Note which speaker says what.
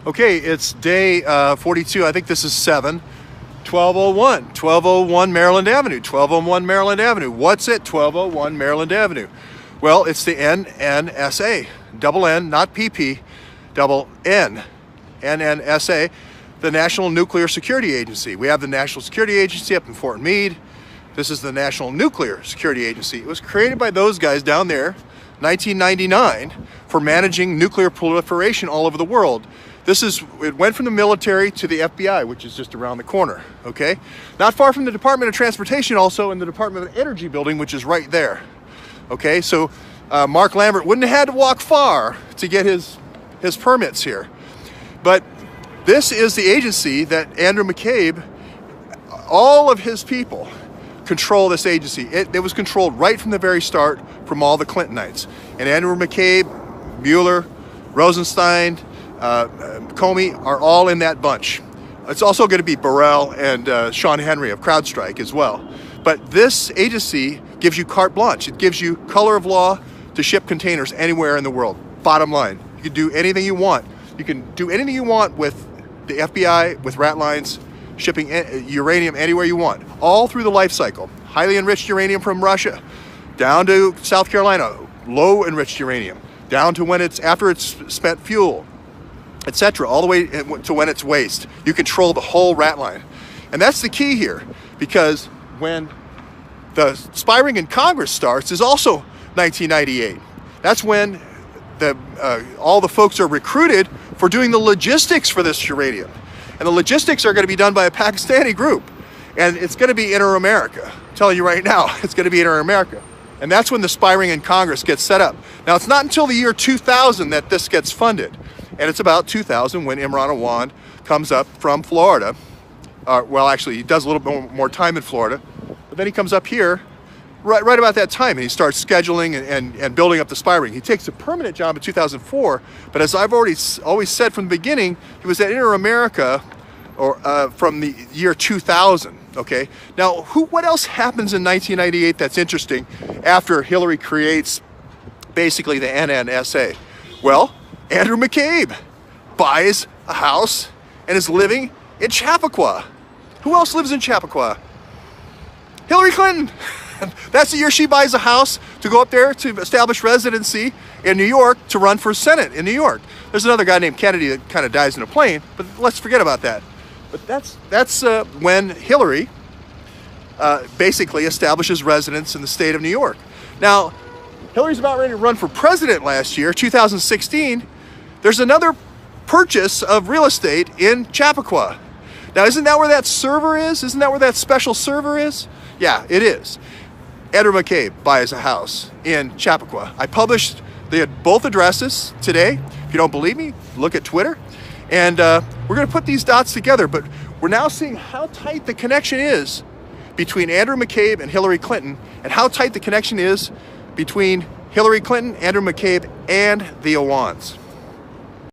Speaker 1: Okay, it's day 42. I think this is 1201 Maryland Avenue. 1201 Maryland Avenue. What's at 1201 Maryland Avenue? Well, it's the NNSA. Double N, not PP. Double N. NNSA, the National Nuclear Security Agency. We have the National Security Agency up in Fort Meade. This is the National Nuclear Security Agency. It was created by those guys down there, 1999, for managing nuclear proliferation all over the world. It went from the military to the FBI, which is just around the corner, okay? Not far from the Department of Transportation, also in the Department of Energy building, which is right there, okay? So Mark Lambert wouldn't have had to walk far to get his permits here. But this is the agency that Andrew McCabe, all of his people, control this agency. It was controlled right from the very start from all the Clintonites. And Andrew McCabe, Mueller, Rosenstein, Comey are all in that bunch. It's also going to be Burrell and Sean Henry of CrowdStrike as well. But this agency gives you carte blanche. It gives you color of law to ship containers anywhere in the world. Bottom line, you can do anything you want. You can do anything you want with the FBI, with rat lines, shipping uranium anywhere you want, all through the life cycle. Highly enriched uranium from Russia, down to South Carolina, low enriched uranium, down to when after it's spent fuel, etc., all the way to when it's waste. You control the whole rat line. And that's the key here, because when the spy ring in Congress starts is also 1998. That's when all the folks are recruited for doing the logistics for this uranium. And the logistics are going to be done by a Pakistani group. And it's going to be Inter-America. I'm telling you right now, it's going to be Inter-America. And that's when the spy ring in Congress gets set up. Now, it's not until the year 2000 that this gets funded. And it's about 2000 when Imran Awad comes up from Florida. Well, actually, he does a little bit more time in Florida. But then he comes up here right about that time, and he starts scheduling and building up the spy ring. He takes a permanent job in 2004, but as I've always said from the beginning, he was at Inter-America from the year 2000, okay? Now, what else happens in 1998 that's interesting after Hillary creates basically the NNSA? Well, Andrew McCabe buys a house and is living in Chappaqua. Who else lives in Chappaqua? Hillary Clinton. That's the year she buys a house to go up there to establish residency in New York to run for Senate in New York. There's another guy named Kennedy that kind of dies in a plane, but let's forget about that. But that's when Hillary basically establishes residence in the state of New York. Now, Hillary's about ready to run for president last year, 2016. There's another purchase of real estate in Chappaqua. Now, isn't that where that server is? Isn't that where that special server is? Yeah, it is. Andrew McCabe buys a house in Chappaqua. I published both addresses today. If you don't believe me, look at Twitter. And we're going to put these dots together, but we're now seeing how tight the connection is between Andrew McCabe and Hillary Clinton, and how tight the connection is between Hillary Clinton, Andrew McCabe, and the Awads.